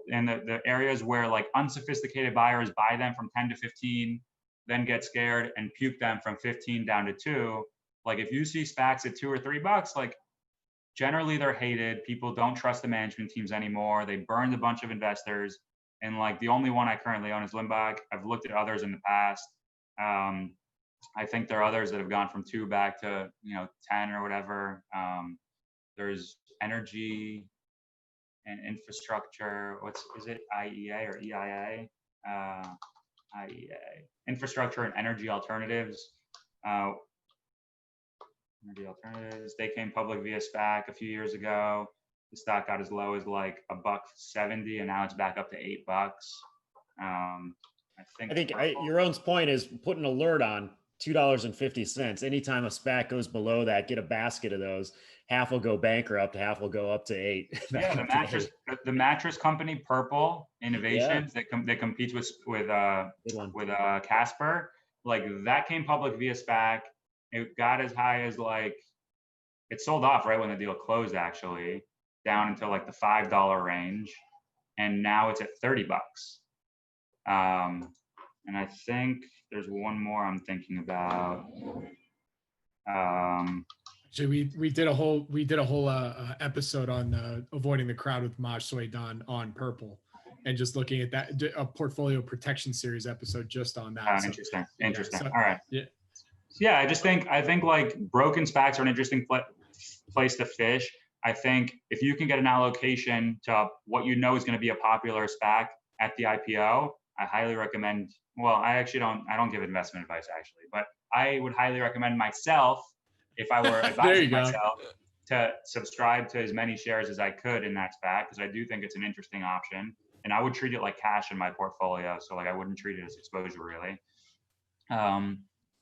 in the areas where like unsophisticated buyers buy them from 10 to 15, then get scared and puke them from 15 down to 2. Like if you see SPACs at $2 or $3, like generally they're hated. People don't trust the management teams anymore. They burned a bunch of investors. And like the only one I currently own is Limbach. I've looked at others in the past. I think there are others that have gone from 2 back to 10 or whatever. There's energy and infrastructure. Is it IEA or EIA? IEA. Infrastructure and energy alternatives. Energy alternatives. They came public via SPAC a few years ago. The stock got as low as like $1.70, and now it's back up to $8. I think Yaron's point is put an alert on $2.50. Anytime a SPAC goes below that, get a basket of those. Half will go bankrupt, half will go up to 8. Yeah, the mattress company Purple Innovations that competes with Casper, like that came public via SPAC. It got as high as like it sold off right when the deal closed, actually, down until like the $5 range, and now it's at $30. And I think there's one more I'm thinking about. So we did a whole episode on avoiding the crowd with Maj Soueidan on Purple, and just looking at that, a portfolio protection series episode just on that. Interesting. So, all right. Yeah. I think like broken SPACs are an interesting place to fish. I think if you can get an allocation to what is going to be a popular SPAC at the IPO, I highly recommend. Well, I don't give investment advice actually, but I would highly recommend myself, if I were advising myself, to subscribe to as many shares as I could in that SPAC, because I do think it's an interesting option, and I would treat it like cash in my portfolio. So like I wouldn't treat it as exposure really.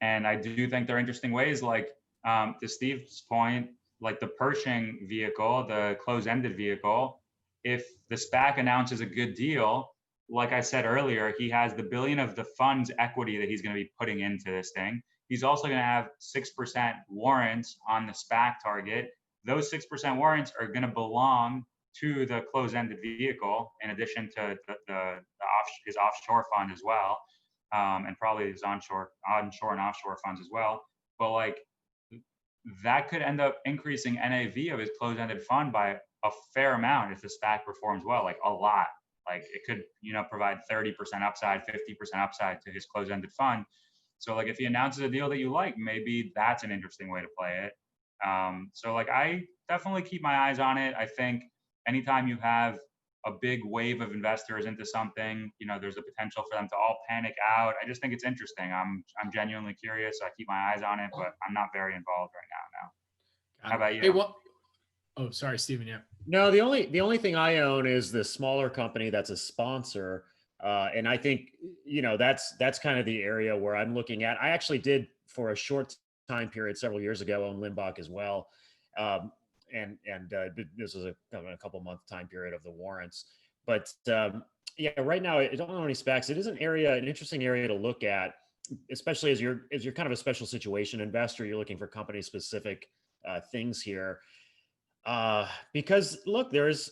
And I do think there are interesting ways, like to Steve's point, like the Pershing vehicle, the closed-ended vehicle. If the SPAC announces a good deal, like I said earlier, he has the $1 billion of the fund's equity that he's going to be putting into this thing. He's also going to have 6% warrants on the SPAC target. Those 6% warrants are going to belong to the closed-ended vehicle, in addition to his offshore fund as well, and probably his onshore and offshore funds as well. But like that could end up increasing NAV of his closed-ended fund by a fair amount if the SPAC performs well, like a lot. Like it could, provide 30% upside, 50% upside to his closed-ended fund. So like if he announces a deal that you like, maybe that's an interesting way to play it. So like I definitely keep my eyes on it. I think anytime you have a big wave of investors into something, there's a potential for them to all panic out. I just think it's interesting. I'm genuinely curious. I keep my eyes on it, but I'm not very involved right now. How about you? Hey, oh, sorry, Steven. Yeah. No, the only thing I own is the smaller company that's a sponsor. And I think, that's kind of the area where I'm looking at. I actually did, for a short time period several years ago, own Limbach as well. And this was a couple month time period of the warrants. But right now, I don't know any SPACs. It is an interesting area to look at, especially as you're kind of a special situation investor. You're looking for company specific things here. Because look, there's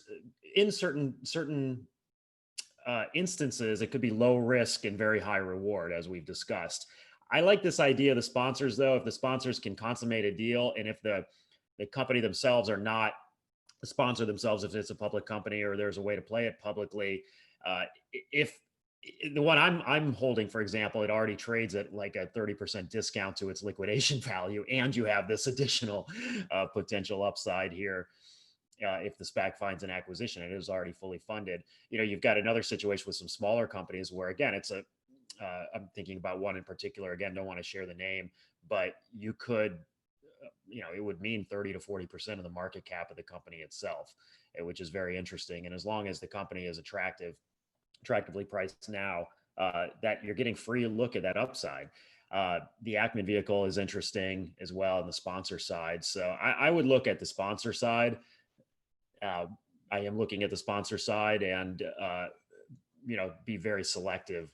in certain instances, it could be low risk and very high reward, as we've discussed. I like this idea of the sponsors, though. If the sponsors can consummate a deal, and if the company themselves are not the sponsor themselves, if it's a public company or there's a way to play it publicly, if the one I'm holding, for example, it already trades at like a 30% discount to its liquidation value, and you have this additional potential upside here. If the SPAC finds an acquisition, it is already fully funded. You've got another situation with some smaller companies where, again, I'm thinking about one in particular. Again, don't want to share the name, but you could, it would mean 30 to 40% of the market cap of the company itself, which is very interesting. And as long as the company is attractively priced now, that you're getting free look at that upside. The Ackman vehicle is interesting as well on the sponsor side. So I would look at the sponsor side I am looking at the sponsor side and, be very selective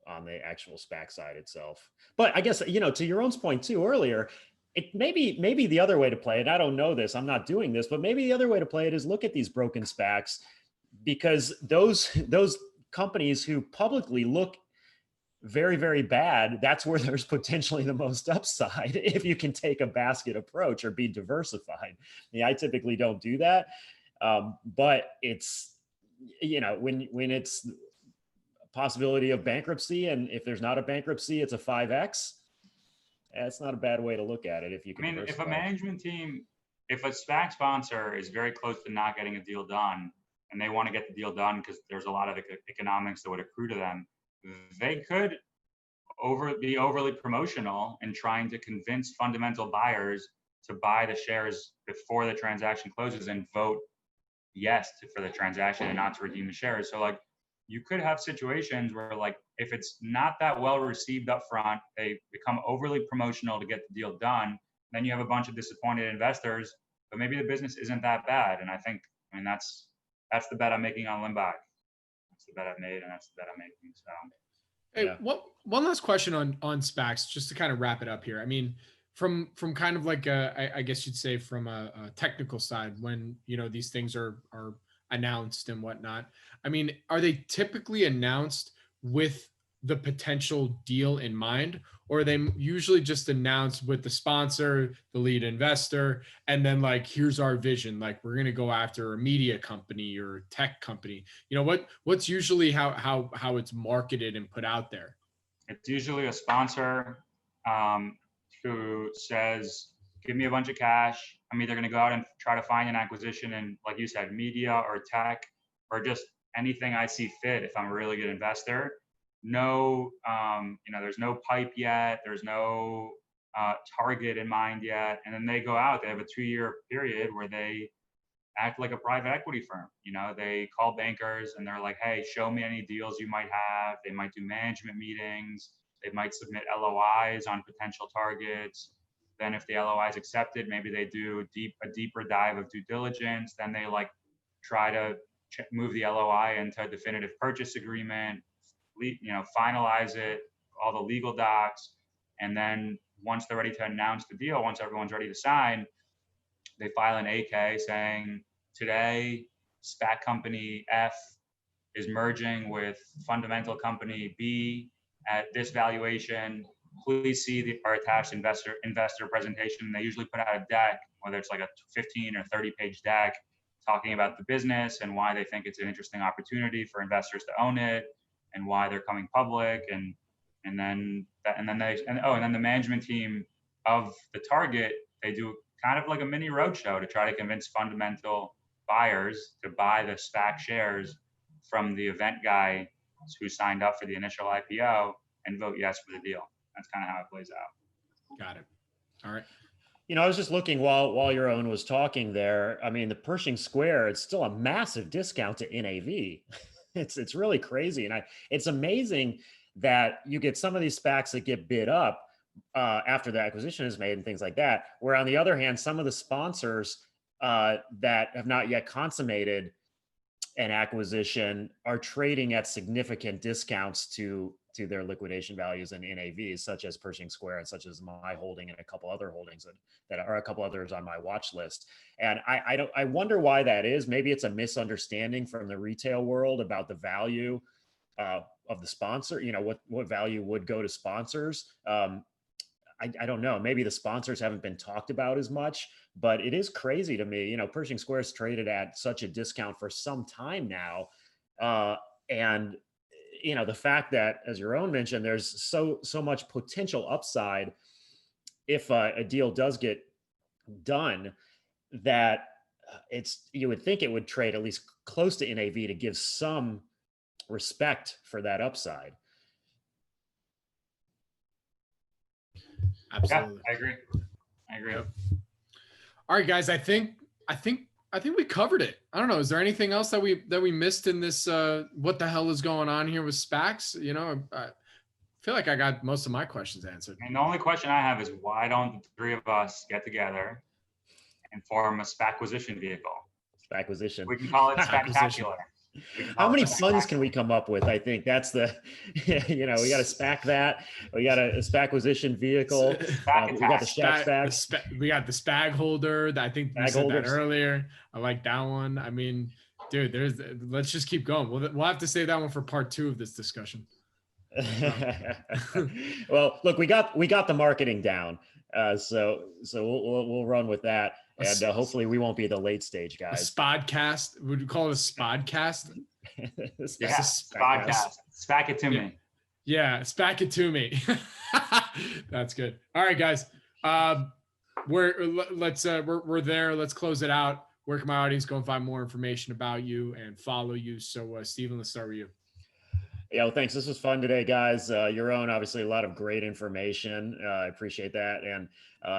on the actual SPAC side itself. But I guess, to Yaron's point too earlier, it maybe the other way to play it. I don't know this. I'm not doing this, but maybe the other way to play it is look at these broken SPACs, because those companies who publicly look very, very bad, that's where there's potentially the most upside if you can take a basket approach or be diversified. I typically don't do that. But it's, when it's a possibility of bankruptcy, and if there's not a bankruptcy, it's a 5X. That's not a bad way to look at it if you can. I mean, if a management team, if a SPAC sponsor is very close to not getting a deal done, and they want to get the deal done because there's a lot of economics that would accrue to them, they could be overly promotional in trying to convince fundamental buyers to buy the shares before the transaction closes and vote yes for the transaction and not to redeem the shares. So like, you could have situations where, like, if it's not that well received up front, they become overly promotional to get the deal done. Then you have a bunch of disappointed investors, but maybe the business isn't that bad. And I that's the bet I'm making on Limbach. That's the bet I've made, and that's the bet I'm making. So, hey, yeah. One last question on SPACs, just to kind of wrap it up here. I mean, from kind of like I guess you'd say from a technical side, when these things are announced and whatnot. I mean, are they typically announced with the potential deal in mind, or are they usually just announced with the sponsor, the lead investor, and then like, here's our vision, like we're going to go after a media company or a tech company? What's usually how it's marketed and put out there? It's usually a sponsor who says, give me a bunch of cash. I'm either going to go out and try to find an acquisition in, like you said, media or tech, or just anything I see fit if I'm a really good investor. No, there's no pipe yet. There's no target in mind yet. And then they go out, they have a 2-year period where they act like a private equity firm. They call bankers and they're like, hey, show me any deals you might have. They might do management meetings. They might submit LOIs on potential targets. Then if the LOI is accepted, maybe they do a deeper dive of due diligence. Then they like try to move the LOI into a definitive purchase agreement, finalize it, all the legal docs. And then once they're ready to announce the deal, once everyone's ready to sign, they file an 8-K saying, today, SPAC company F is merging with fundamental company B at this valuation. Please see our attached investor presentation. They usually put out a deck, whether it's like a 15 or 30-page deck, talking about the business and why they think it's an interesting opportunity for investors to own it, and why they're coming public, and then the management team of the target, they do kind of like a mini roadshow to try to convince fundamental buyers to buy the SPAC shares from the event guy who signed up for the initial IPO and vote yes for the deal. That's kind of how it plays out. Got it. All right. I was just looking while Yaron was talking there. I mean, the Pershing Square, it's still a massive discount to NAV. It's really crazy. And it's amazing that you get some of these SPACs that get bid up after the acquisition is made and things like that. Where on the other hand, some of the sponsors that have not yet consummated an acquisition are trading at significant discounts to their liquidation values and NAVs, such as Pershing Square and such as my holding and a couple other holdings that are a couple others on my watch list. And I wonder why that is. Maybe it's a misunderstanding from the retail world about the value of the sponsor, what value would go to sponsors. I don't know. Maybe the sponsors haven't been talked about as much, but it is crazy to me. Pershing Square is traded at such a discount for some time now. And the fact that, as Yaron mentioned, there's so much potential upside if a deal does get done, that you would think it would trade at least close to NAV to give some respect for that upside. Absolutely. Yeah, I agree. Yep. All right, guys. I think we covered it. I don't know. Is there anything else that we missed in this? What the hell is going on here with SPACs? I feel like I got most of my questions answered. And the only question I have is, why don't the three of us get together and form a SPAC acquisition vehicle? Acquisition. We can call it Acquisition. spectacular. How many puns can we come up with? I think that's the, we got to SPAC that. We got a SPAC-quisition vehicle. We got the SPAC. We got the SPAG holder. I think we said that earlier. I like that one. I mean, dude, let's just keep going. We'll have to save that one for part 2 of this discussion. Well, look, we got the marketing down. So we'll run with that. And hopefully we won't be the late stage guys. A spodcast. Would you call it a spodcast? Yeah, spodcast. SPAC it to me. Yeah, SPAC it to me. That's good. All right, guys. We're there. Let's close it out. Where can my audience go and find more information about you and follow you? So, Stephen, let's start with you. Yeah, well, thanks. This was fun today, guys. Yaron, obviously a lot of great information. I appreciate that. And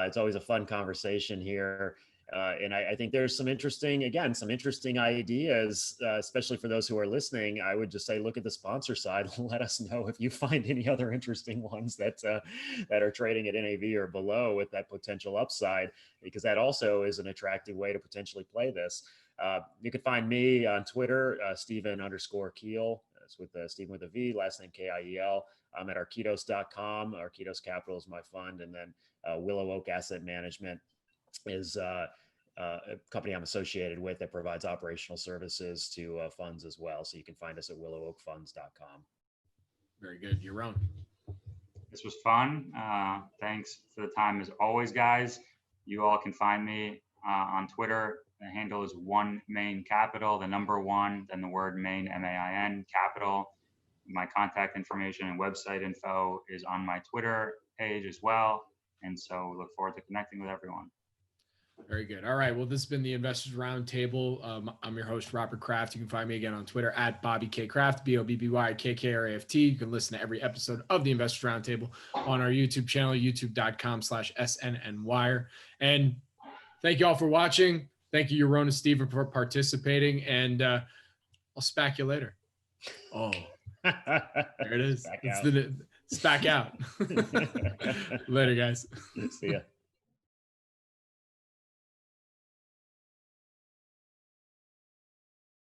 it's always a fun conversation here. And I think there's some interesting ideas, especially for those who are listening. I would just say, look at the sponsor side. Let us know if you find any other interesting ones that are trading at NAV or below with that potential upside, because that also is an attractive way to potentially play this. You can find me on Twitter, Stephen_Kiel. That's with Stephen with a V, last name Kiel. I'm at Arquitos.com. Arquitos Capital is my fund. And then Willow Oak Asset Management is a company I'm associated with that provides operational services to funds as well. So you can find us at willowoakfunds.com. Very good. Yaron. This was fun. Thanks for the time as always, guys. You all can find me on Twitter. The handle is One Main Capital, the number 1, then the word main, MAIN, capital. My contact information and website info is on my Twitter page as well. And so look forward to connecting with everyone. Very good. All right. Well, this has been the Investors Roundtable. I'm your host, Robert Kraft. You can find me again on Twitter at Bobby K. Kraft, BOBBYKKRAFT. You can listen to every episode of the Investors Roundtable on our YouTube channel, youtube.com/SNN Wire. And thank you all for watching. Thank you, Yaron and Stephen, for participating. And I'll SPAC you later. Oh, there it is. It's the SPAC out. Later, guys. See ya.